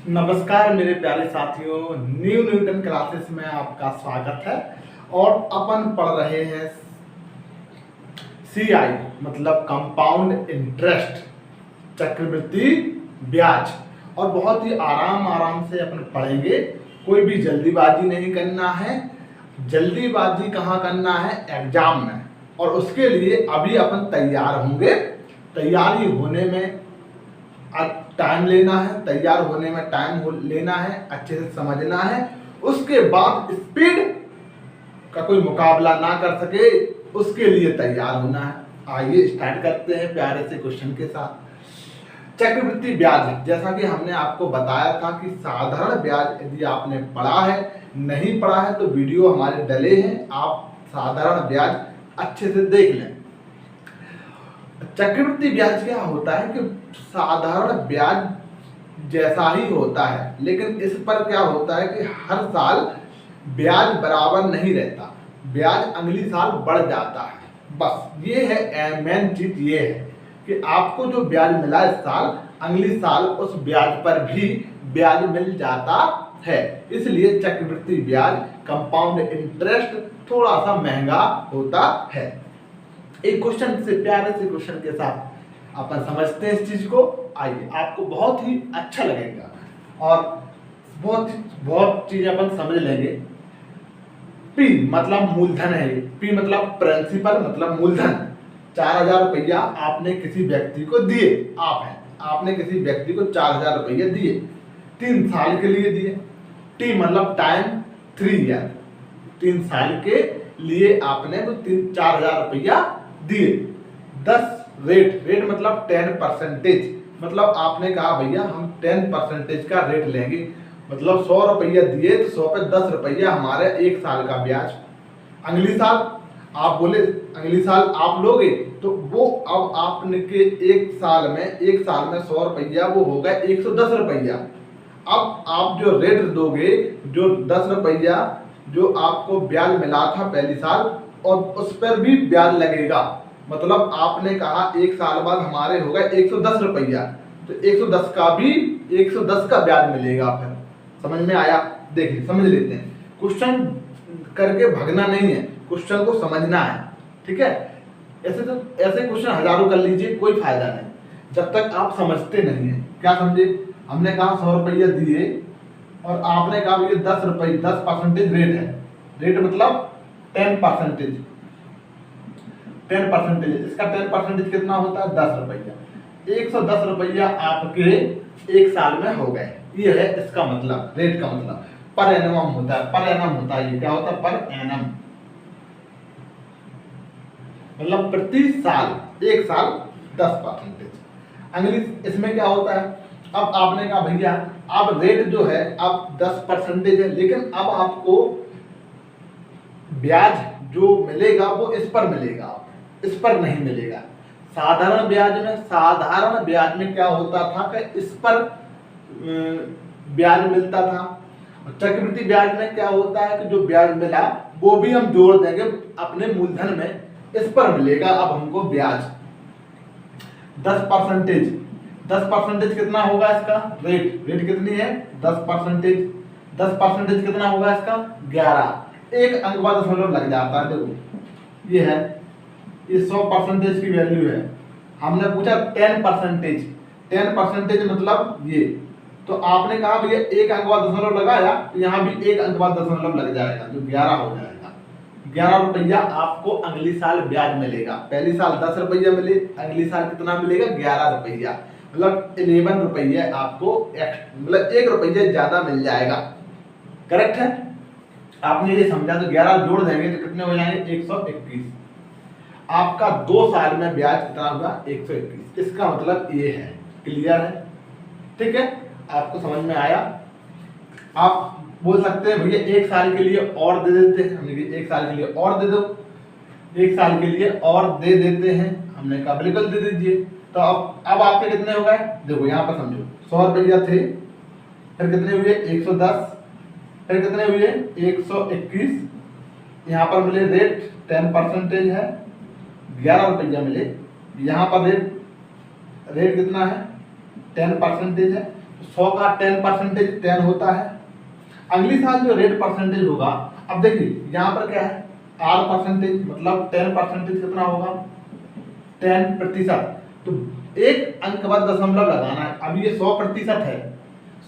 नमस्कार मेरे प्यारे साथियों, न्यू न्यूटन क्लासेस में आपका स्वागत है। और अपन पढ़ रहे हैं CI मतलब कंपाउंड इंटरेस्ट, चक्रवृद्धि ब्याज। और बहुत ही आराम आराम से अपन पढ़ेंगे, कोई भी जल्दीबाजी नहीं करना है। जल्दीबाजी कहाँ करना है? एग्जाम में। और उसके लिए अभी अपन तैयार होंगे। तैयारी होने में टाइम लेना है, तैयार होने में टाइम लेना है, अच्छे से समझना है। उसके बाद स्पीड का कोई मुकाबला ना कर सके, उसके लिए तैयार होना है। आइए स्टार्ट करते हैं प्यारे से क्वेश्चन के साथ। चक्रवृद्धि ब्याज, जैसा कि हमने आपको बताया था कि साधारण ब्याज यदि आपने पढ़ा है, नहीं पढ़ा है तो वीडियो हमारे डले हैं, आप साधारण ब्याज अच्छे से देख लें। चक्रवृद्धि ब्याज क्या होता है कि साधारण ब्याज जैसा ही होता है, लेकिन इस पर क्या होता है कि हर साल ब्याज बराबर नहीं रहता, ब्याज अगली साल बढ़ जाता है। बस ये है मेन चीज, ये है कि आपको जो ब्याज मिला इस साल, अगली साल उस ब्याज पर भी ब्याज मिल जाता है। इसलिए चक्रवृद्धि ब्याज, कंपाउंड इंटरेस्ट थोड़ा सा महंगा होता है। एक क्वेश्चन से, प्यारे से क्वेश्चन के साथ अपन समझते हैं इस चीज को। आइए, आपको बहुत ही अच्छा लगेगा और बहुत चीज अपन समझ लेंगे। P मतलब मूलधन है, P मतलब प्रिंसिपल मतलब मूलधन। 4,000 रुपया आपने किसी व्यक्ति को दिए, आपने किसी व्यक्ति को 4,000 रुपया दिए, 3 साल के लिए दिए। T मतलब टाइम, 3 ईयर, 3 साल के लिए आपने वो 4,000 रुपया दिए। 10 रेट मतलब 10%, मतलब आपने कहा भैया हम 10% का रेट लेंगे, मतलब 100 रुपया दिए तो 100 पे 10 रुपया हमारे 1 साल का ब्याज। अगली साल आप बोले अगली साल आप लोगे तो वो अब आपने के 1 साल में 100 रुपया वो होगा 110 रुपया। अब आप जो रेट दोगे, जो 10 रुपया जो आपको ब्याज मिला था पहली साल, और उस पर भी ब्याज लगेगा। मतलब आपने कहा 1 साल बाद हमारे होगा 110 रुपया, तो 110 का भी 110 का ब्याज मिलेगा। फिर समझ में आया? देखिए समझ लेते हैं, क्वेश्चन करके भागना नहीं है, क्वेश्चन को समझना है, ठीक है। ऐसे क्वेश्चन हजारों कर लीजिए, कोई फायदा नहीं जब तक आप समझते नहीं है। क्या समझे? हमने कहा 100 रुपया दिए और आपने कहा भैया 10 रुपये, 10% रेट है। रेट मतलब 10%, इसका 10% कितना होता है? 10 रुपया। 110 रुपया आपके 1 साल में हो गए। ये है इसका मतलब, रेट का मतलब। पर एनम होता है, पर एनम होता है, ये क्या होता है? पर एनम मतलब प्रति साल, 1 साल 10%। अगली इसमें क्या होता है? अब आपने कहा भैया अब रेट जो है अब 10% है, लेकिन अब आपको ब्याज जो मिलेगा वो इस पर मिलेगा, इस पर नहीं मिलेगा। साधारण ब्याज में क्या होता था कि इस पर ब्याज मिलता था। चक्रवृद्धि ब्याज में क्या होता है कि जो ब्याज मिला वो भी हम जोड़ देंगे अपने मूलधन में, इस पर मिलेगा अब हमको ब्याज। 10% कितना होगा इसका? रेट कितनी है? 10%। 10% कितना होगा इसका? 11। एक अंक बाद दशमलव लग जाता है। देखो ये है, ये 100% की वैल्यू है। हमने पूछा 10% मतलब ये, तो आपने कहा भैया एक अंक बाद दशमलव लगाया, तो यहाँ भी एक अंक बाद दशमलव लग जाएगा, जो 11 हो जाएगा। 11 रुपया आपको अगली साल ब्याज मिलेगा। पहली साल 10 रुपया मिले, अगली साल कितना मिलेगा? 11 रुपया, मतलब 11 रुपये आपको मतलब 1 रुपया ज्यादा मिल जाएगा। करेक्ट है? आपने ये समझा तो 11 जोड़ देंगे तो कितने हो जाएंगे? 121। आपका 2 साल में ब्याज कितना होगा? 121। इसका मतलब ये है। क्लियर है? ठीक है, आपको समझ में आया? आप बोल सकते हैं भैया 1 साल के लिए और दे देते हैं, हमने कहा 1 साल के लिए और दे दो, 1 साल के लिए और दे देते हैं, हमने कहा बिल्कुल दे दीजिए। तो अब आपके कितने हो गए? देखो यहाँ पर समझो, 100 रुपया थे, फिर कितने हुए? 110, फिर कितने हुए? 121। यहाँ पर मिले रेट 10% है, 11 रुपया मिले। यहाँ पर रेट कितना है? 10% है, 100 का 10% 10 होता है। अगली साल जो रेट परसेंटेज होगा, अब देखिए यहाँ पर क्या है आर परसेंटेज, मतलब 10% कितना होगा 10%। तो एक अंक बाद दशमलव लगाना है। अब ये 100% है,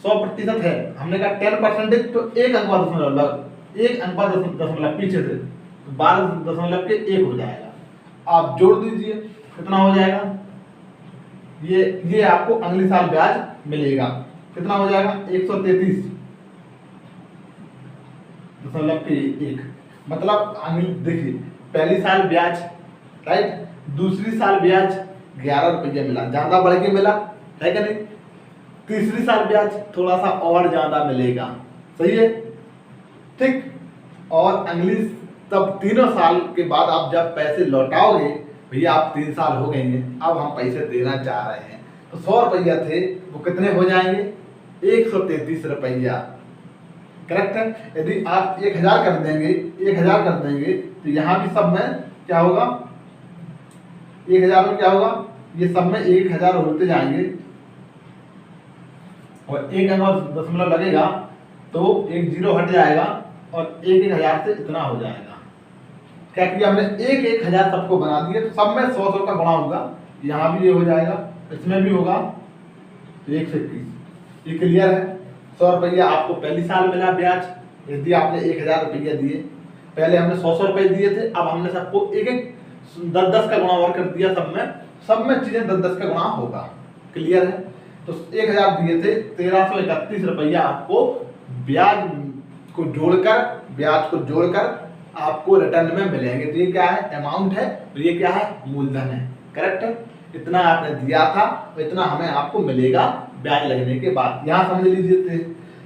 100% है, हमने कहा 10% तो एक अंक बाद दशमलव, एक अंक बाद दशमलव पीछे से 12.1 हो जाएगा। आप जोड़ दीजिए कितना हो जाएगा, ये आपको अगले साल ब्याज मिलेगा। कितना हो जाएगा 133.1। मतलब देखिए पहली साल ब्याज राइट, दूसरी साल ब्याज 11 रुपये मिला, ज्यादा बढ़ के मिला है क्या नहीं। तीसरी साल ब्याज थोड़ा सा और ज्यादा मिलेगा, सही है ठीक। और अगली तब तीनों साल के बाद आप जब पैसे लौटाओगे, भैया आप 3 साल हो गए हैं, अब हम पैसे देना चाह रहे हैं, तो 100 रुपया थे वो कितने हो जाएंगे 133 रुपया, करेक्ट है। यदि आप 1000 कर देंगे, 1000 कर देंगे तो यहाँ भी सब में क्या होगा 1000 में क्या होगा, ये सब में 1000 होते जाएंगे और एक अंक दशमलव लगेगा तो एक जीरो हट जाएगा और 1000 से इतना हो जाएगा। क्या किया हमने 1000 सबको बना दिए, तो सब में 100 का गुणा होगा, यहाँ भी ये हो जाएगा, इसमें भी होगा 121। ये क्लियर है। 100 रुपया आपको पहली साल मिला ब्याज, यदि आपने 1000 रुपया दिए, पहले हमने 100 रुपये दिए थे, अब हमने सबको एक 10 का गुणा और कर दिया, सब में चीजें 10 का गुणा होगा, क्लियर है। तो 1000 दिए थे, 1331 रुपया आपको ब्याज को जोड़कर आपको रिटर्न में मिलेंगे। तो ये क्या है अमाउंट है, तो ये क्या है मूलधन है, करेक्ट है। इतना आपने दिया था तो इतना हमें आपको मिलेगा ब्याज लगने के बाद। यहाँ समझ लीजिए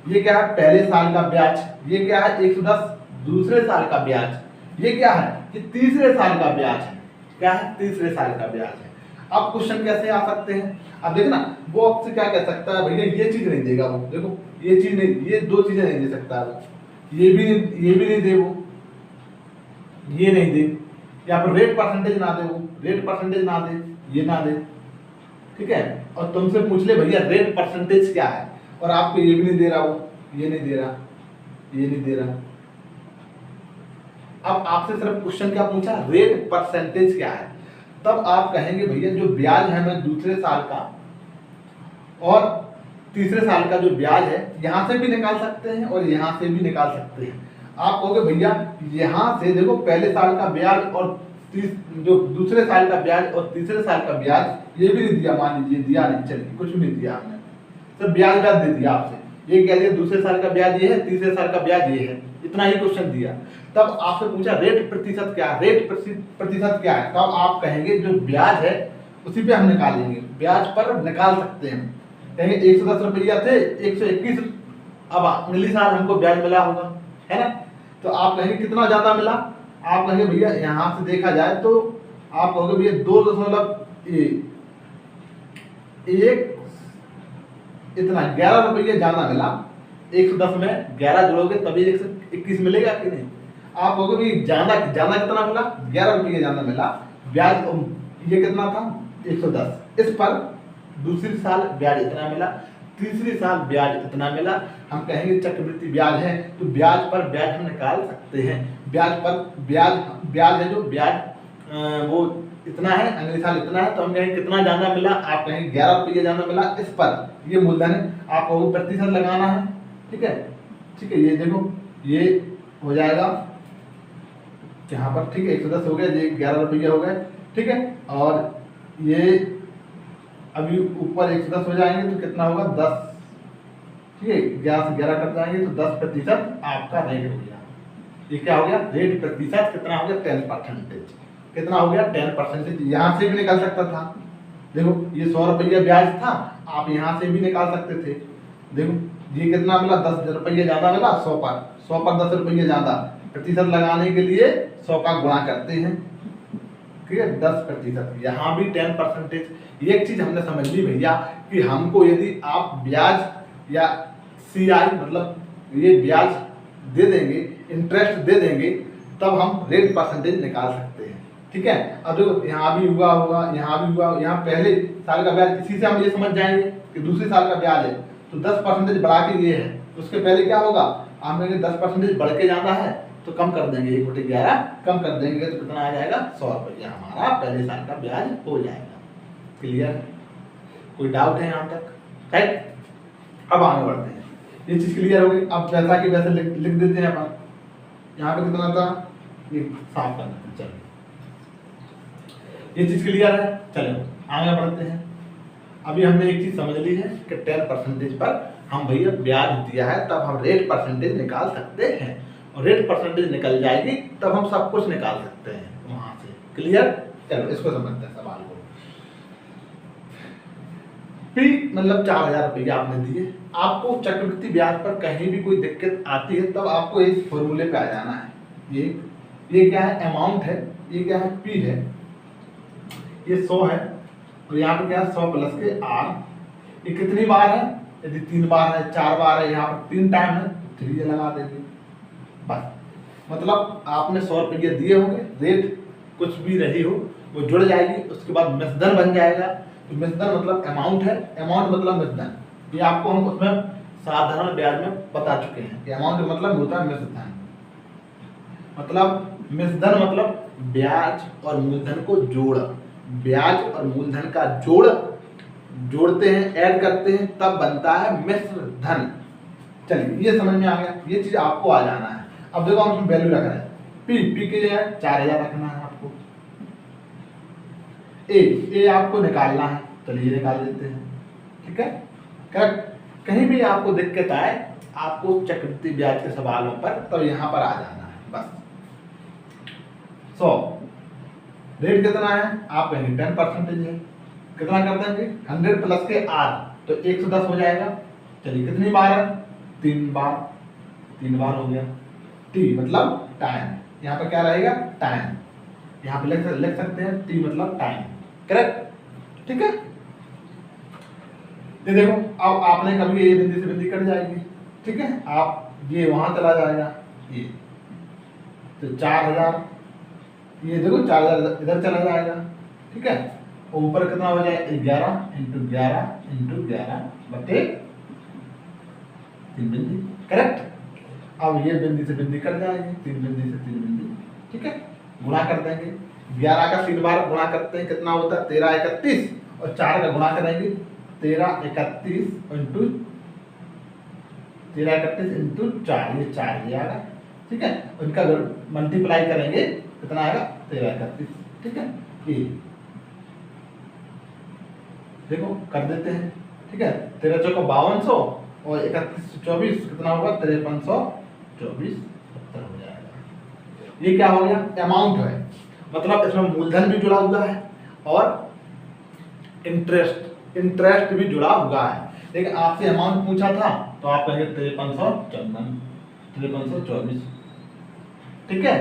ये क्या है पहले साल का ब्याज, ये क्या है 110 दूसरे साल का ब्याज, ये क्या है ये तीसरे साल का ब्याज है, क्या है तीसरे साल का ब्याज है। अब क्वेश्चन कैसे आ सकते हैं, अब देखना वो आपसे क्या कह सकता है, भैया ये चीज नहीं देगा वो, देखो ये चीज नहीं, ये दो चीजें नहीं दे सकता वो, ये भी नहीं दे वो, ये नहीं दे, या फिर रेट परसेंटेज ना दे वो, रेट परसेंटेज ना दे, ये ना दे, ठीक है। और तुमसे पूछ ले भैया रेट परसेंटेज क्या है, और आपको ये भी नहीं दे रहा वो, ये नहीं दे रहा, ये नहीं दे रहा। अब आपसे सिर्फ क्वेश्चन क्या पूछा रेट परसेंटेज क्या है, तब आप कहेंगे भैया जो ब्याज है मैं दूसरे साल का और तीसरे साल का जो ब्याज है यहां से भी निकाल सकते हैं और यहां से भी निकाल सकते हैं। आप कहोगे भैया यहां से देखो पहले साल का ब्याज और जो दूसरे साल का ब्याज और तीसरे साल का ब्याज ये भी नहीं दिया, मान लीजिए दिया नहीं, चलिए कुछ भी नहीं दिया हमने, सिर्फ ब्याज दे दिया आपसे, ये कह दिया दूसरे साल का ब्याज ये है, तीसरे साल का ब्याज ये है, इतना ही क्वेश्चन दिया। तब आपसे पूछा रेट प्रतिशत क्या है, रेट प्रतिशत क्या है, तब आप कहेंगे जो ब्याज है उसी पे हम निकालेंगे, ब्याज पर निकाल सकते हैं। कहेंगे 110 रुपया थे 121, अब अगली साल हमको ब्याज मिला होगा, है ना। तो आप कहेंगे कितना ज्यादा मिला, आप कहेंगे भैया यहां से देखा जाए तो आप कहोगे भैया 2.1 इतना 11 रुपये ज्यादा मिला, 110 में 11 जोड़ोगे तभी 121 मिलेगा कि नहीं। आप कहोगे भी ज्यादा कितना मिला, 11 रुपये ज्यादा मिला, ब्याज ये कितना था 110, इस पर दूसरी साल ब्याज इतना मिला, तीसरी साल ब्याज इतना मिला। हम कहेंगे चक्रवृद्धि ब्याज है तो ब्याज पर ब्याज हम निकाल सकते हैं, ब्याज पर ब्याज है जो ब्याज वो इतना है, अगले साल इतना है, तो हम कहेंगे कितना ज्यादा मिला, आप कहेंगे 11 रुपये ज्यादा मिला, इस पर ये मूलधन है, आपको प्रतिशत लगाना है, ठीक है। ठीक है, ये देखो ये हो जाएगा यहाँ पर, ठीक है 110 हो गया, ये 11 रुपये हो गए, ठीक है। और ये अभी ऊपर 110 हो जाएंगे तो कितना होगा 10, ठीक है 11 से 11 कट जाएंगे तो 10% आपका रेट हो गया। ये क्या हो गया रेट प्रतिशत कितना हो गया 10%, कितना हो गया 10%। यहाँ से भी निकाल सकता था, देखो ये 100 रुपया ब्याज था, आप यहाँ से भी निकाल सकते थे। देखो ये कितना मिला 10 रुपये ज्यादा मिला, 100 पर 10 रुपये ज्यादा, प्रतिशत लगाने के लिए 100 का गुणा करते हैं, ठीक है 10%, यहाँ भी 10%। एक चीज हमने समझ ली भैया कि हमको यदि आप ब्याज या CI मतलब ये ब्याज दे देंगे, इंटरेस्ट दे देंगे, तब हम रेट परसेंटेज निकाल सकते हैं, ठीक है। अब देखो यहाँ भी हुआ, यहाँ भी हुआ, यहाँ पहले साल का ब्याज, इसी से हम ये समझ जाएंगे कि दूसरे साल का ब्याज है, तो 10% बढ़ा के ये है, उसके पहले क्या होगा, आप कहेंगे 10% बढ़ के जाना है तो कम कर देंगे, 1/11 कम कर देंगे तो कितना आ जाएगा, 100 रुपया हमारा पहले साल का ब्याज हो जाएगा। क्लियर? कोई डाउट है यहाँ तक? राइट, अब आगे बढ़ते हैं। ये चीज क्लियर हो गई। अब जैसा कि वैसे लिख देते हैं अपन, यहाँ पे कितना था, ये साफ करना है। चलो ये चीज क्लियर है, चलो आगे बढ़ते हैं। अभी हमने एक चीज समझ ली है कि 10% पर हम भैया ब्याज दिया है, तब हम रेट परसेंटेज निकाल सकते हैं, और रेट परसेंटेज निकल जाएगी तब हम सब कुछ निकाल सकते हैं वहां से। क्लियर? चलो इसको समझते हैं सवाल को। पी मतलब 4000 रुपये आपने दिए, आपको चक्रवृद्धि ब्याज पर कहीं भी कोई दिक्कत आती है तब आपको इस फॉर्मूले पे आ जाना है। ये क्या है, अमाउंट है, ये क्या है, पी है, ये 100 है, और यहाँ पे क्या है 100 प्लस के आर। ये कितनी बार है, यदि 3 बार है, 4 बार है, यहाँ पर 3 टाइम है, 3 लगा देंगे बस। मतलब आपने 100 रुपये दिए होंगे, रेट कुछ भी रही हो वो जुड़ जाएगी, उसके बाद मिश्रधन बन जाएगा। तो मिश्रधन मतलब अमाउंट है, अमाउंट मतलब मिश्रधन। ये आपको हम उसमें साधारण ब्याज में बता चुके हैं कि अमाउंट मतलब होता है मिश्रधन। मतलब मिश्रधन मतलब ब्याज और मूलधन को जोड़, ब्याज और मूलधन का जोड़ जोड़ते हैं, ऐड करते हैं, तब बनता है मिश्रधन। चलिए ये समझ में आ गया, ये चीज आपको आ जाना है। अब देखो हम इसमें वैल्यू रख रहे हैं, पी के लिए 4000 रखना है आपको। ए आपको निकालना है, चलिए निकाल देते हैं। ठीक है, कहीं भी आपको दिक्कत आए आपको चक्रवृद्धि ब्याज के सवालों पर तब यहाँ पर आ जाना है बस। 100 रेट कितना है, आप कहेंगे 10% है, कितना कर देंगे 100 प्लस के आर, तो 110 हो जाएगा। चलिए कितनी बार है, 3 बार, 3 बार हो गया। टी मतलब टाइम, यहाँ पर क्या रहेगा, टाइम, यहाँ पे लिख सकते हैं टी मतलब टाइम। करेक्ट? ठीक है, ये देखो अब आपने कभी ये बिंदी से बिंदी कट जाएगी। ठीक है, आप ये वहां चला जाएगा, ये तो 4000, ये देखो 4000 इधर चला जाएगा। ठीक है, ऊपर कितना हो जाए 11 इंटू 11 बटे 3 बिंदी। करेक्ट? अब ये बिंदी से बिंदी कट जाएगी, 3 बिंदी से 3 बिंदी। ठीक है, गुणा कर देंगे, 11 का 3 बार गुणा करते हैं, कितना होता है 13 31, और 4 का गुणा करेंगे 13 31 इंटू 4, ये 4 ही आएगा। ठीक है, उनका मल्टीप्लाई करेंगे कितना आएगा 13 31। ठीक है, ये देखो कर देते हैं। ठीक है, 13 चौका 5200 और 31 24 कितना होगा 5324 70 हो जाएगा। ये क्या हो गया, अमाउंट है, मतलब इसमें मूलधन भी जुड़ा हुआ है और इंटरेस्ट भी जुड़ा हुआ है। लेकिन आपसे अमाउंट पूछा था तो आप कहेंगे 5324। ठीक है,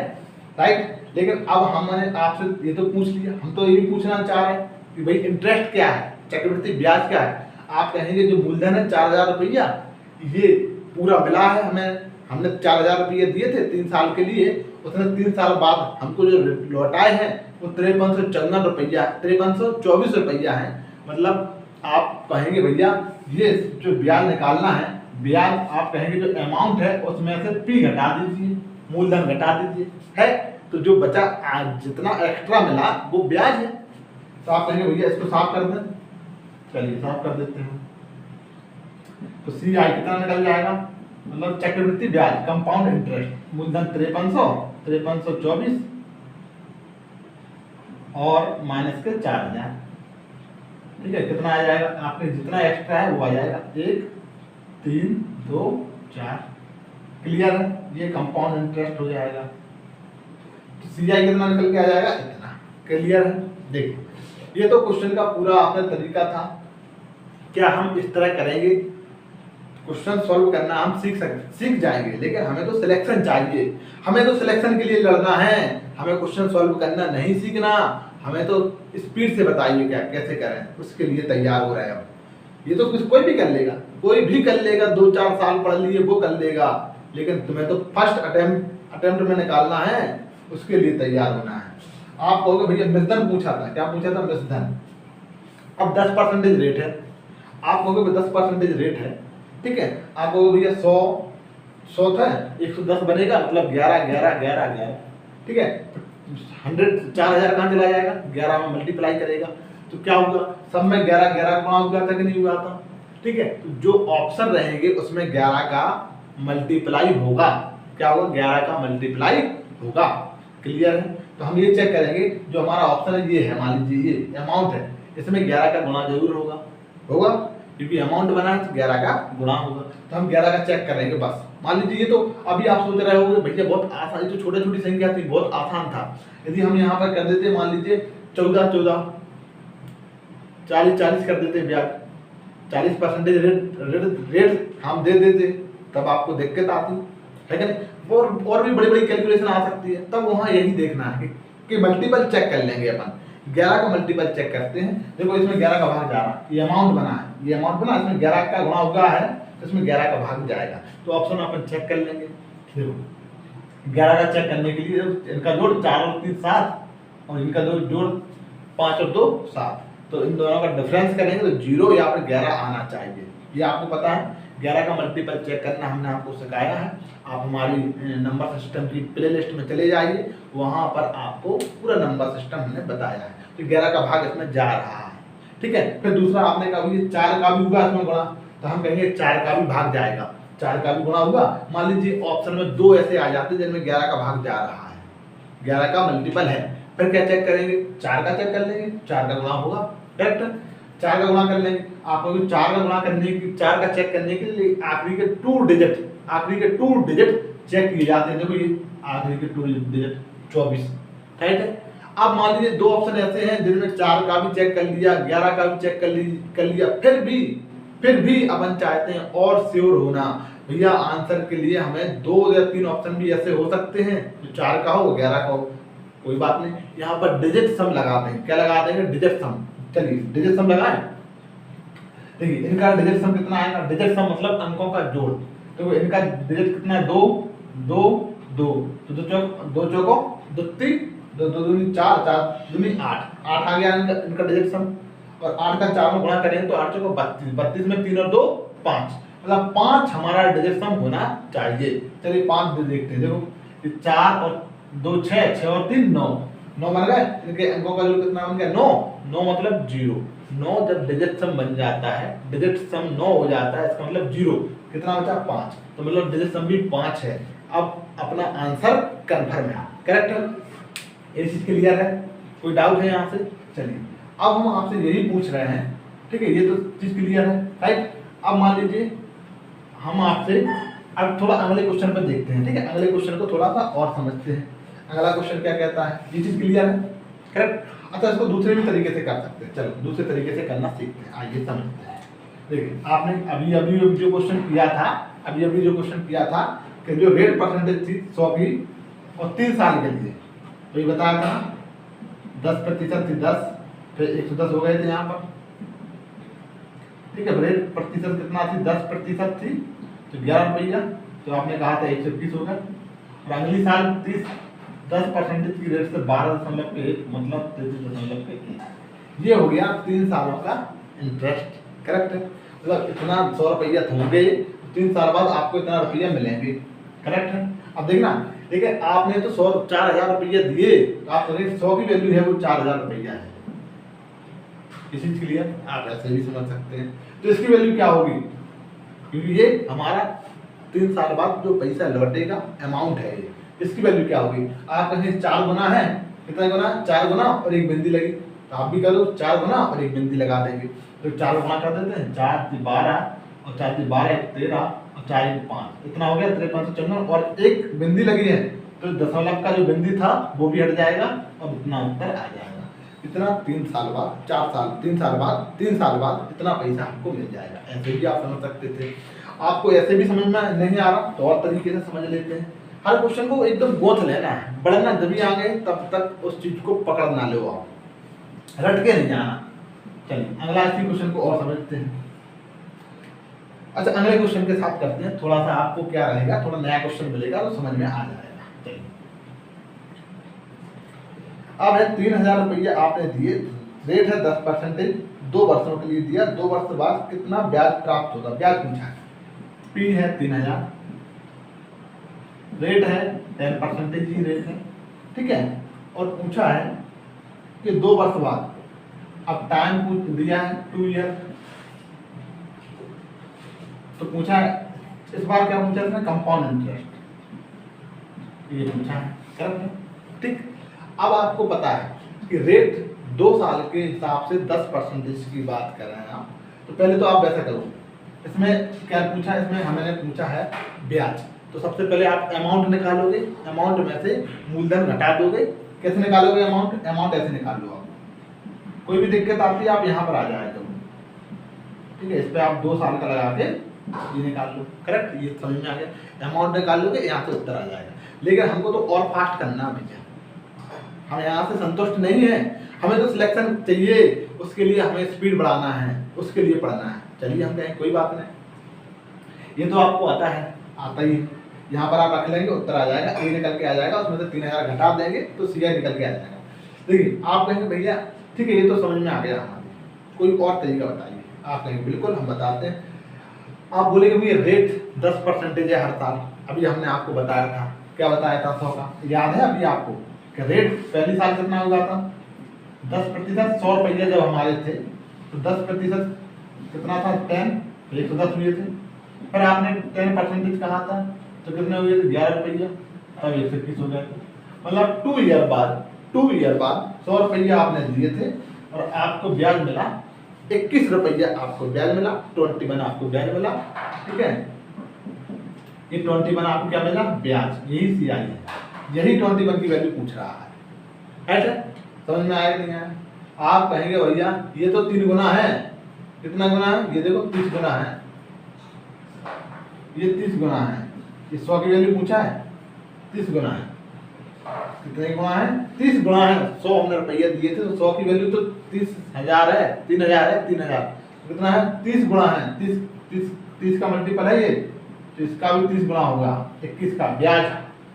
राइट। लेकिन अब हमने आपसे ये तो पूछ लिया, हम तो ये पूछना चाह रहे हैं कि भाई इंटरेस्ट क्या है, चक्रवृद्धि ब्याज क्या है। आप कहेंगे जो मूलधन है 4000 रुपया, ये पूरा मिला है हमें, हमने 4000 रुपये दिए थे 3 साल के लिए, उसने 3 साल बाद हमको जो लौटाए हैं वो 5354 रुपया 5324 रुपया है। मतलब आप कहेंगे भैया ये जो ब्याज निकालना है, ब्याज आप कहेंगे जो अमाउंट है उसमें से पी घटा दीजिए, मूलधन घटा दीजिए, है तो जो बचा जितना एक्स्ट्रा मिला वो ब्याज है। तो आप कहेंगे भैया इसको साफ कर दें, चलिए साफ कर देते हैं। तो सी आई कितना निकल जाएगा, मतलब चक्रवृद्धि ब्याज कंपाउंड इंटरेस्ट, मूलधन 5324 और माइनस के 4000। ठीक है, कितना आ जाएगा, आपने जितना एक्स्ट्रा है वो आ जाएगा 1 3 2 4। क्लियर है, ये कंपाउंड इंटरेस्ट हो जाएगा। तो सी आई कितना निकल के आ जाएगा, इतना। क्लियर है, देखो ये तो क्वेश्चन का पूरा आपका तरीका था। क्या हम इस तरह करेंगे, क्वेश्चन सॉल्व करना हम सीख जाएंगे, लेकिन हमें तो सिलेक्शन चाहिए, हमें तो सिलेक्शन के लिए लड़ना है, हमें क्वेश्चन सॉल्व करना नहीं सीखना। हमें तो स्पीड से बताइए क्या कैसे करें, उसके लिए तैयार हो रहे हैं। अब ये तो कोई भी कर लेगा, कोई भी कर लेगा, 2-4 साल पढ़ लिए वो कर लेगा, लेकिन तुम्हें तो फर्स्ट अटेम्प्ट में निकालना है, उसके लिए तैयार होना है। आप कहोगे भैया मिश्रधन पूछा था, क्या पूछा था, मिश्रधन। अब 10% रेट है, आप कहोगे 10% रेट है, ठीक है, आपको भैया 100 था, 110 बनेगा, मतलब 11 11 11 11, ठीक है। 100 4000 कहाँ चला जाएगा, 11 में मल्टीप्लाई करेगा तो क्या होगा, सब में 11 11 गुणा हुआ था कि नहीं हुआ था, ठीक है। तो जो ऑप्शन रहेंगे उसमें 11 का मल्टीप्लाई होगा, क्या होगा, 11 का मल्टीप्लाई होगा। क्लियर है। तो हम ये चेक करेंगे, जो हमारा ऑप्शन है ये है, मान लीजिए ये अमाउंट है, इसमें 11 का गुणा जरूर होगा, क्योंकि अमाउंट बना है तो 11 का गुणा होगा। तो हम 11 का चेक करेंगे बस। मान लीजिए ये तो अभी आप सोच रहे होंगे भैया बहुत आसान, ये तो छोटी छोटी संख्या थी, बहुत आसान था। यदि हम यहाँ पर कर देते, मान लीजिए 14 14 40 40 कर देते ब्याज, 40% रेट हम दे देते, तब आपको दिक्कत आती है कि नहीं। और भी बड़ी बड़ी कैलकुलेशन आ सकती है, तब वहाँ यही देखना है कि मल्टीपल चेक कर लेंगे अपन। 11 का मल्टीपल चेक करते हैं, देखो इसमें 11 का भाग जा रहा है, ये अमाउंट बना है, ये अमाउंट बना, इसमें 11 का गुणा हुआ है तो इसमें 11 का भाग जाएगा। तो ऑप्शन अपन चेक कर लेंगे। देखो 11 का चेक करने के लिए इनका जोड़ 4 और 3 7 और इनका जोड़ 5 और 2 7, तो इन दोनों का डिफरेंस करेंगे तो 0 या फिर 11 आना चाहिए। ये आपको पता है, 11 का मल्टीपल चेक करना हमने आपको सिखाया है। आप हमारी नंबर सिस्टम की प्लेलिस्ट में चले जाइए, वहाँ पर आपको पूरा नंबर सिस्टम हमने बताया है। तो 11 का भाग इसमें जा रहा है, ठीक है। फिर दूसरा आपने कहा ये 4 का भी हुआ इसमें गुणा, तो हम कहेंगे 4 का भी भाग जाएगा, 4 का भी गुणा हुआ। मान लीजिए ऑप्शन में 2 ऐसे आ जाते हैं जिनमें 11 का भाग जा रहा है, 11 का मल्टीपल है, फिर क्या चेक करेंगे, 4 का चेक कर लेंगे, 4 का गुणा होगा, करेक्ट। 4 का गुणा कर लेंगे, आपको 4 का गुणा करने की, 4 का चेक करने के लिए आखिरी के 2 डिजिट चेक किए जाते हैं। देखो ये आखिरी के 2 डिजिट 24, राइट है। अब मान लीजिए 2 ऑप्शन ऐसे हैं जिनमें 4 का भी चेक कर लिया, 11 का भी चेक कर लिया, फिर भी अपन चाहते हैं और श्योर होना, भैया आंसर के लिए हमें 2 या 3 ऑप्शन भी ऐसे हो सकते हैं, जो 4 का हो 11 का हो, कोई बात नहीं। यहाँ पर डिजिट सम लगाते हैं, क्या लगा देंगे, डिजिट सम। चलिए डिजिट सम लगाएं। देखिए इनका डिजिट सम कितना आएगा, डिजिट सम मतलब अंकों का जोड़। तो इनका डिजिट कितना है, 2 2 2, तो 2 चौको 2 3 2 दूनी 4 4 दूनी 8 8 आ गया इनका डिजिट सम। और 8 का 4 में गुणा करेंगे तो 8 चौको 32, 32 में 3 और 2 5, मतलब 5 हमारा डिजिट सम होना चाहिए। चलिए 5 देखते हैं। देखो 4 और 2 6, 6 और 3 9 बन गए। इनके अंकों का जोड़ कितना बन गया, 9 मतलब 0। 9 जब डिजिट सम बन जाता है, डिजिट सम 9 हो जाता है, इसका मतलब 0, कितना बचा 5, तो मतलब डिजिट सम भी 5 है। अब अपना आंसर कंफर्म है, करेक्ट है। ये चीज क्लियर है, कोई डाउट है यहाँ से। चलिए अब हम आपसे यही पूछ रहे हैं, ठीक है, ये तो चीज क्लियर है, राइट। अब मान लीजिए हम आपसे अब थोड़ा अगले क्वेश्चन पर देखते हैं, ठीक है, अगले क्वेश्चन को थोड़ा सा और समझते हैं। अगला क्वेश्चन क्या कहता है, ये चीज क्लियर है, करेक्ट। अच्छा इसको दूसरे भी तरीके से कर सकते हैं, चलो दूसरे तरीके से करना सीखते हैं, आइए समझते हैं। देखिए आपने अभी जो क्वेश्चन किया था कि जो रेट परसेंटेज थी 100 की और 3 साल के लिए, तो ये बताया था 10% थी, 10 फिर 110 हो गए थे यहाँ पर, ठीक है। रेट प्रतिशत कितना थी, 10% थी, तो 11 रुपया, तो आपने कहा था 120 हो गया। और अगली साल 10% की रेट से 12.1 मतलब 33.1, ये हो गया 3 सालों का इंटरेस्ट, करेक्ट है। मतलब इतना 100 रुपया होंगे, 3 साल बाद आपको इतना रुपया मिलेंगे, करेक्ट है। अब देखना, देखिए आपने तो 4000 रुपया दिए, तो आप कहेंगे 100 की वैल्यू है वो 4000 रुपया है। इस चीज के लिए आप ऐसे भी समझ सकते हैं। तो इसकी वैल्यू क्या होगी, क्योंकि ये हमारा 3 साल बाद जो पैसा लौटेगा अमाउंट है ये, इसकी वैल्यू क्या होगी। आप कहें 4 गुना है, कितना गुना, 4 गुना और एक बिंदी लगी, तो आप भी करो 4 गुना और एक बिंदी लगा देंगे, तो 4 गुना कर देते हैं, 4 × 12 और 4 × 12 13 और 4 × 5, इतना हो गया 5354, और एक बिंदी लगी है तो दशमलव का जो बिंदी था वो भी हट जाएगा और इतना उत्तर आ जाएगा। इतना 3 साल बाद 3 साल बाद इतना पैसा आपको मिल जाएगा। ऐसे भी आप समझ सकते थे। आपको ऐसे भी समझ में नहीं आ रहा तो और तरीके से समझ लेते हैं। हर क्वेश्चन को एकदम गोथ लेना है, बढ़ना जब भी आगे तब तक उस चीज को पकड़ ना लो, आप रट के नहीं जाना। चलिए अगला इसी क्वेश्चन को और समझते हैं। अच्छा अगले क्वेश्चन के साथ करते हैं, थोड़ा सा आपको क्या रहेगा, थोड़ा नया क्वेश्चन मिलेगा तो समझ में आ जाएगा। चलिए अब है 3000 रुपया आपने दिए, रेट है 10%, 2 वर्षों के लिए दिया, 2 वर्ष बाद कितना ब्याज प्राप्त होगा, ब्याज पूछा है। पी है 3000, रेट है 10% ही रेट है, ठीक है। और पूछा है कि 2 वर्ष बाद, अब टाइम पूछ दिया है 2 ईयर, तो पूछा है इस बार क्या पूछा है, कंपाउंड इंटरेस्ट, ये पूछा है, करेक्ट है, ठीक। अब आपको पता है कि रेट 2 साल के हिसाब से 10% की बात कर रहे हैं आप, तो पहले तो आप वैसा करो, इसमें क्या पूछा है, इसमें हमने पूछा है ब्याज, तो सबसे पहले आप अमाउंट निकालोगे, अमाउंट में से मूलधन घटा दोगे। कैसे निकालोगे अमाउंट, अमाउंट ऐसे निकाल लो आप, कोई भी दिक्कत आती है आप यहाँ पर आ जाएगा, ठीक है। इस पर आप 2 साल का लगा के ये निकाल लो, करेक्ट, ये समझ में आ गया। अमाउंट निकाल लोगे, यहाँ से उत्तर आ जाएगा। लेकिन हमको तो और फास्ट करना है भैया, हम यहाँ से संतुष्ट नहीं है, हमें तो सिलेक्शन चाहिए, उसके लिए हमें स्पीड बढ़ाना है, उसके लिए पढ़ना है। चलिए हम कहें कोई बात नहीं, ये तो आपको आता है, आता ही, यहाँ पर आप रख लेंगे, उत्तर आ जाएगा, ए निकल के आ जाएगा, उसमें से 3000 घटा देंगे तो सीआई निकल के आ जाएगा। देखिए आप कहेंगे भैया ठीक है ये तो समझ में आ गया हमारे, कोई और तरीका बताइए। आप कहेंगे बिल्कुल हम बताते हैं। आप बोलेंगे भैया रेट 10% है हर साल, अभी हमने आपको बताया था, क्या बताया था 100 का, याद है अभी आपको कि रेट पहली साल कितना हुआ था 10%, 100 रुपये जब हमारे थे तो 10% कितना था 10, 110 हुए थे। फिर आपने 10% कहा था तो कितने हुए थे 11 रुपये, तब 121 हो गए। मतलब 2 ईयर बाद 100 रुपये आपने दिए थे और आपको ब्याज मिला 21 रुपये, आपको ब्याज मिला 21 आपको ब्याज मिला, ठीक है। ये 21 आपको क्या मिला ब्याज, यही सीआई है, यही 21 की वैल्यू पूछ रहा है, ऐसे समझ में आया कि नहीं आया। आप कहेंगे भैया ये तो 3 गुना है, कितना गुना है, ये देखो 30 गुना है, ये 30 गुना है, ये 100 की वैल्यू पूछा है 30 गुना है, कितने गुना है 30 गुना है। 100 हमने रुपया दिए थे तो 100 की वैल्यू तो 30,000 है, 3000 है, 3000 कितना है 30 गुना है, 30 का मल्टीपल है ये, तो इसका भी 30 गुना होगा 21 का ब्याज,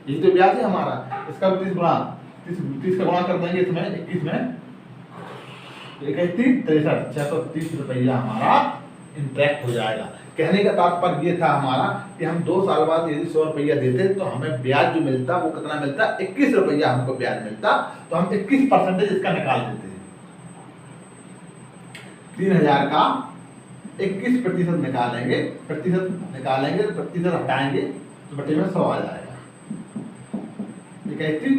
यही तो ब्याज है हमारा, इसका भी 30 गुना, 30 का गुणा कर देंगे इसमें 21 में, 31 63 630 रुपया हमारा इंटरेस्ट हो जाएगा। कहने का तात्पर्य ये था हमारा कि हम 2 साल बाद यदि 100 रुपया देते तो हमें ब्याज जो मिलता वो कितना मिलता 21 रुपया हमको ब्याज मिलता, तो हम 21% इसका निकाल देते हैं। 3000 का 21% निकालेंगे, प्रतिशत हटाएंगे तो बटे में 100 आ जाएगा, 31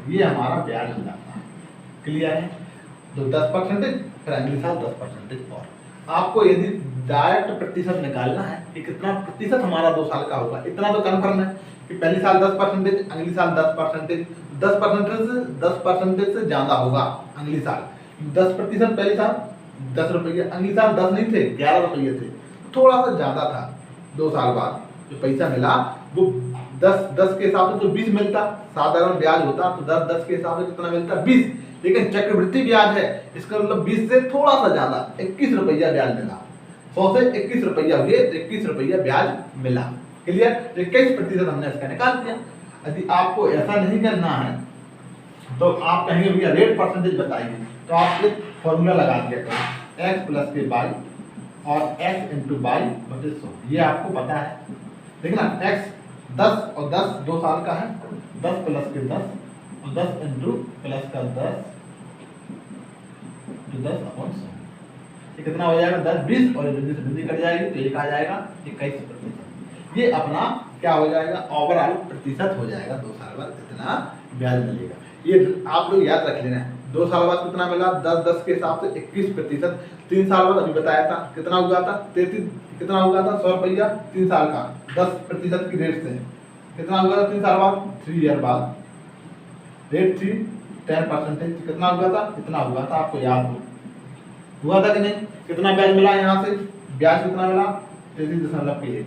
ये हमारा ब्याज हो जाता है। क्लियर है, तो 10% फिर अगले साल 10% और। आपको यदि डायरेक्ट प्रतिशत निकालना है कि कितना प्रतिशत हमारा 2 साल का होगा, इतना तो कन्फर्म है कि पहली साल 10%, अगली साल 10%, 10% से ज्यादा होगा अगली साल, 10% पहली साल 10 रुपये, अगली साल 10 नहीं थे 11 रुपये थे, थोड़ा सा ज्यादा था। 2 साल बाद जो पैसा मिला वो 10 के हिसाब से तो 20 मिलता, साधारण ब्याज होता तो 10 के हिसाब से कितना मिलता 20, लेकिन चक्रवृद्धि ब्याज है, इसका मतलब 20 से थोड़ा सा ज्यादा 21 रुपया ब्याज मिला, 100 से 21 रुपया हुए तो 21 रुपया ब्याज मिला। क्लियर, 21% हमने इसका निकाल दिया। यदि आपको ऐसा नहीं करना है तो आप कहेंगे भैया रेट परसेंटेज बताइए, तो आप एक फॉर्मूला लगा दिया करें x प्लस के बाई और x इंटू बाई बटे 100, ये आपको पता है, देखना x 10 और 10 2 साल का है, 10 प्लस के 10 और 10 इंटू प्लस का 10 तो 10/100, ये कितना हो जाएगा 10 20 और बिंदु से बिंदु कट जाएगी तो एक आ जाएगा 21%। ये अपना क्या हो जाएगा ओवरऑल प्रतिशत हो जाएगा, 2 साल बाद कितना ब्याज मिलेगा। ये आप लोग याद रख लेना है, 2 साल बाद कितना मिला 10 के हिसाब से 21%, 3 साल बाद अभी बताया था कितना हुआ था 33, कितना हुआ था 100 रुपया 3 साल का 10% की रेट से, कितना हुआ था 3 साल बाद 3 ईयर बाद रेट थी 10%, कितना हुआ था इतना हुआ था, आपको याद हुआ था कि नहीं, कितना ब्याज मिला यहाँ से, ब्याज कितना मिला 33.1,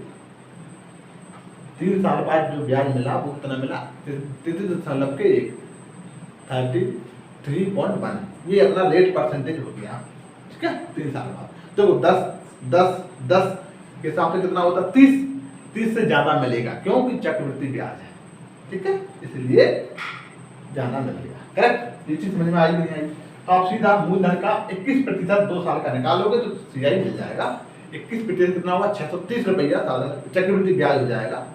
3 साल बाद जो ब्याज मिला वो कितना मिला 33.1, 33.1, ये अपना रेट परसेंटेज हो गया, ठीक है। 3 साल बाद तो 10 के हिसाब से कितना होता 30 से ज्यादा मिलेगा क्योंकि चक्रवृद्धि ब्याज है, ठीक है, इसलिए ज्यादा मिलेगा। करेक्ट, ये चीज समझ में आई नहीं आई, तो आप सीधा मूलधन का 21% 2 साल का निकालोगे तो सीआई मिल जाएगा 21% कितना होगा 630 रुपया चक्रवृद्धि ब्याज हो जाएगा।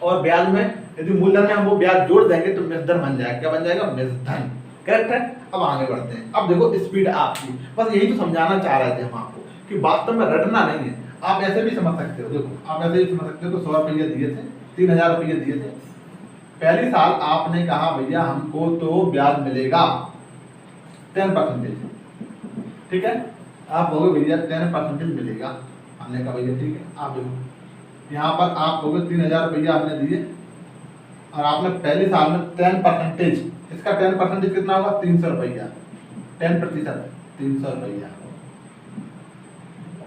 और ब्याज में यदि मूलधन में हम वो ब्याज जोड़ देंगे तो मेषधन बन जाएगा। क्या बन जाएगा? मेषधन। करेक्ट है। अब आगे बढ़ते हैं। अब देखो स्पीड आपकी, बस यही तो समझाना चाह रहे थे हम आपको कि वास्तव में रटना नहीं है, आप ऐसे भी समझ सकते हो। देखो आप ऐसे भी समझ सकते हो तो 100 रुपये दिए थे, 3000 रुपये दिए थे। पहली साल आपने कहा भैया हमको तो ब्याज मिलेगा 10%, ठीक है। आप कहोगे भैया 10% मिलेगा, हमने कहा भैया ठीक है। आप देखो यहाँ पर आप कहोगे 3000 रुपया आपने दिए और आपने पहली साल में 10%, इसका 10% कितना होगा? 300 रुपया, 10%, 300 रुपया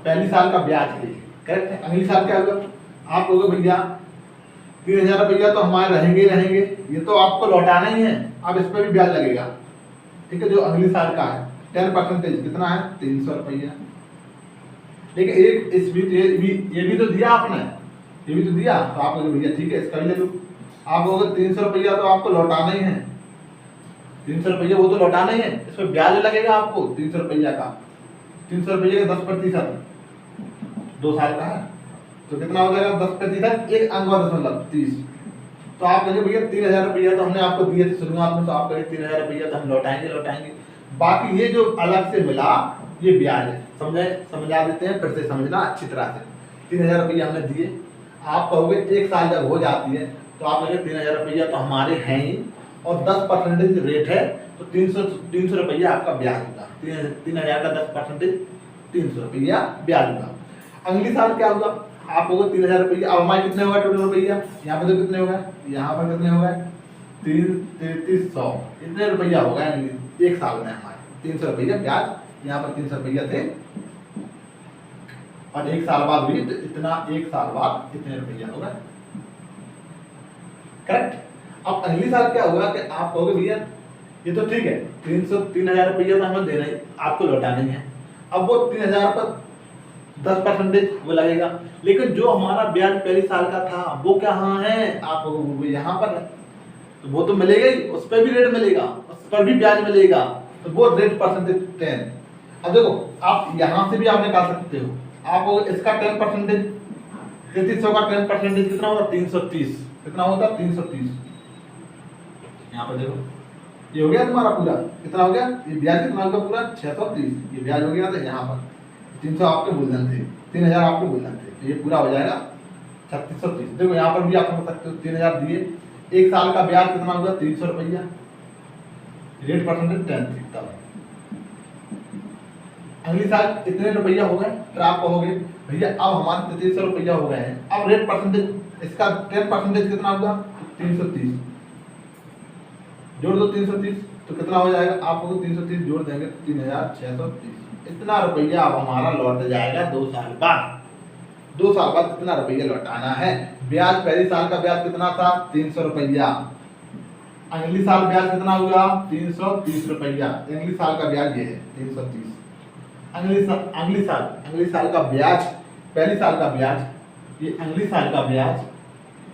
पहली साल का ब्याज है। करेक्ट है। अगली साल क्या होगा? आप कहोगे भैया 3000 रुपया तो हमारे रहेंगे ही रहेंगे, ये तो आपको लौटाना ही है, अब इस पर भी ब्याज लगेगा, ठीक है। जो अगली साल का है 10% कितना है? 300 रुपया। लेकिन एक इस ये भी तो दिया आपने, ये भी तो दिया, तो आप कहोगे भैया ठीक है इसका भी ले लो। आप कहोगे 300 रुपया तो आपको लौटाना ही है, 300 रुपया वो तो लौटाना ही है, इस पर ब्याज लगेगा आपको 300 रुपया का। 300 रुपये का 10%, 2 साल का है तो कितना हो जाएगा? 10%, एक अंक और 0.30। तो आप कहेंगे भैया 3000 रुपया तो हमने आपको दिए थे शुरुआत में, तो आप कहेंगे 3000 रुपया तो हम लौटाएंगे। बाकी ये जो अलग से मिला ये ब्याज है। समझा देते हैं, फिर से समझना अच्छी तरह से। 3000 रुपया हमने दिए, आप कहोगे एक साल जब हो जाती है तो आप कहेंगे 3000 रुपया तो हमारे हैं ही और 10% रेट है तो 300 रुपया आपका ब्याज होगा। 3000 का 10% 300 रुपया ब्याज होगा। अगली साल क्या होगा? आप कहोगे 3000 रुपया, अब हमारे कितने होगा टोटल रुपया? यहाँ पे तो कितने होगा? यहाँ पर कितने होगा? 3300, इतने रुपया होगा एक साल में हमारे 300 रुपया ब्याज। यहाँ पर 300 रुपया थे और एक साल बाद भी इतना, एक साल बाद इतने रुपया होगा। करेक्ट। अब अगली साल क्या होगा कि आप कहोगे भैया ये तो ठीक है 3000 रुपया तो हमें देना ही, आपको लौटाना ही है। अब वो 3000 पर 10% वो लगेगा, लेकिन जो हमारा ब्याज पहली साल का था वो कहाँ है? आप यहाँ पर है, तो वो तो मिलेगा ही, उस पर भी रेट मिलेगा, उस पर भी ब्याज मिलेगा, तो वो रेट % 10। अब देखो आप यहाँ से भी आप निकाल सकते हो। आप इसका 10%, 3300 का 10% कितना होगा? 330। कितना होता? 330। यहाँ पर देखो ये हो गया तुम्हारा पूरा, कितना हो गया? ये ब्याज कितना होगा पूरा? 630, ये ब्याज हो गया। तो यहाँ पर 300 आपके मूलधन थे, 3000 आपके मूलधन थे, तो ये पूरा हो जाएगा 3630। देखो यहाँ पर भी आप समझ सकते हो 3000 दिए, एक साल का ब्याज कितना होगा? 300 रुपया, रेट % 10 थी तब। अगली साल इतने रुपया हो गए, फिर आप कहोगे भैया अब हमारे 3300 रुपया हो गए हैं, अब रेट % इसका 10% कितना होगा? 330। जोड़ दो 330 तो कितना हो जाएगा? आपको 330 जोड़ देंगे 3630। इतना रुपया अब हमारा लौट जाएगा 2 साल बाद। 2 साल बाद कितना रुपया लौटाना है? ब्याज पहली साल का ब्याज कितना था? 300 रुपया। अगली साल ब्याज कितना हुआ? 330 रुपया। अगली साल का ब्याज ये है 330। अगली साल का ब्याज, पहली साल का ब्याज, ये अगली साल का ब्याज,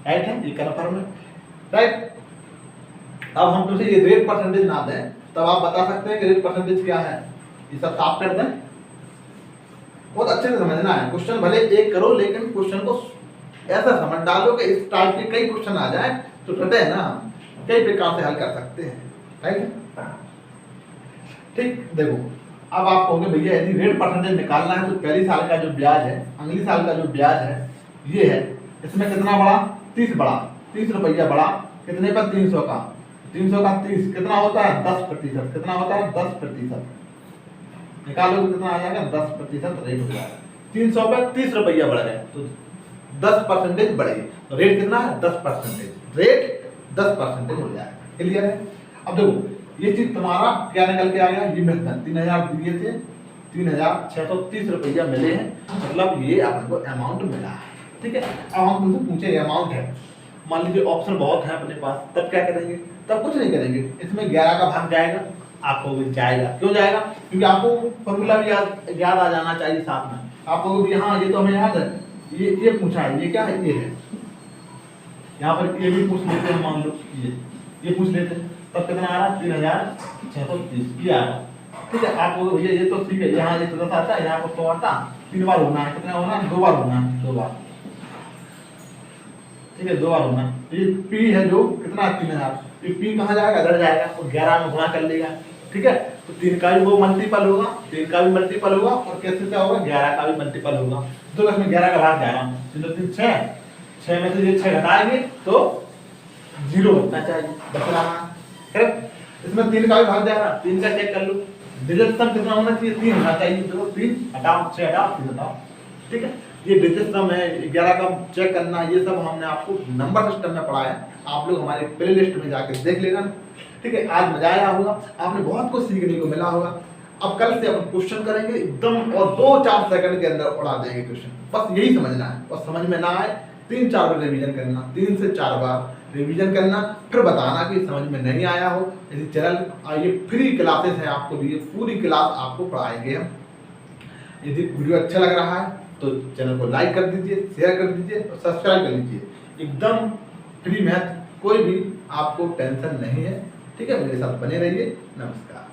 राइट है, ये कन्फर्म है, राइट। अब हम तुमसे ये रेट % ना दें तब आप बता सकते हैं कि रेट % क्या है। ये सब साफ कर दें, बहुत अच्छे से समझना है। क्वेश्चन भले एक करो लेकिन क्वेश्चन को ऐसा समझ डालो कि इस टाइप के कई क्वेश्चन आ जाए तो रटे ना, कई प्रकार से हल कर सकते हैं, राइट। ठीक, देखो अब आप कहोगे भैया यदि रेट % निकालना है तो पहली साल का जो ब्याज है, अगली साल का जो ब्याज है ये है, इसमें कितना बढ़ा? 30 बढ़ा, 30 रुपया बढ़ा, कितने पर? 300 का 30 कितना होता है? 10%। कितना होता है? 10%। निकालो कितना आ जाएगा? 10% रेट हो जाएगा। 300 पर 30 रुपया बढ़ गए तो 10% बढ़े, तो रेट कितना है? 10%। रेट 10% हो जाएगा। क्लियर है? अब देखो ये चीज तुम्हारा क्या निकल के आ गया? ये मेहनत 3000 दिए थे, 3630 रुपया मिले हैं, मतलब ये आपको अमाउंट मिला है, ठीक है। अब हम तुमसे पूछे अमाउंट है, मान लीजिए ऑप्शन बहुत है अपने पास, तब क्या करेंगे? तब कुछ नहीं करेंगे, इसमें 11 का भाग जाएगा, आपको भी जाएगा। क्यों जाएगा? क्योंकि आपको फॉर्मूला भी याद आ जाना चाहिए साथ में। आपको भी हाँ ये तो हमें याद है, ये पूछा है, ये क्या है? ये है। यहाँ पर ये भी पूछ लेते हैं, मान लो ये पूछ लेते हैं, तब कितना आ रहा है? 3630 ये आ रहा है। ठीक है। आपको भैया ये तो ठीक है, यहाँ ये 10 आता है, यहाँ पर 100 आता, 3 बार होना है, कितना होना है, 2 बार होना है, 2 बार, ठीक है, 2 बार होना है। ये पी है जो कितना 3000, ये पी कहाँ जाएगा, इधर जाएगा, तो 11 में गुणा कर लेगा, ठीक है। तो 3 का भी वो मल्टीपल होगा, 3 का भी मल्टीपल होगा, और कैसे क्या होगा, 11 का भी मल्टीपल होगा। तो इसमें 11 का भाग जाएगा, 3 6, 6 में से ये 6 घटाएंगे तो 0 बनना चाहिए, बच रहा है, करेक्ट। इसमें 3 का भी भाग जाएगा, 3 का चेक कर लो, डिजिट सम कितना होना चाहिए, 3 होना चाहिए, तो 3 हटाओ, 6 हटाओ, 3 हटाओ, ठीक है। ये डिजिट सम है, 11 का चेक करना, ये सब हमने आपको नंबर सिस्टम में पढ़ाया, आप लोग हमारे प्ले लिस्ट में जाके देख लेना, ठीक है। आज मजा आया होगा, आपने बहुत कुछ सीखने को मिला होगा। अब कल से अपन क्वेश्चन करेंगे एकदम, और 2-4 सेकंड के अंदर उड़ा देंगे क्वेश्चन, बस यही समझना है। और समझ में ना आए 3-4 बार रिवीजन करना, 3 से 4 बार रिवीजन करना, फिर बताना कि समझ में नहीं आया हो। यदि चैनल ये फ्री क्लासेस हैं आपको दिए, पूरी क्लास आपको पढ़ाएंगे हम। यदि वीडियो अच्छा लग रहा है तो चैनल को लाइक कर दीजिए, शेयर कर दीजिए और सब्सक्राइब कर लीजिए। एकदम फ्री मैथ, कोई भी आपको टेंशन नहीं है, ठीक है। मेरे साथ बने रहिए, नमस्कार।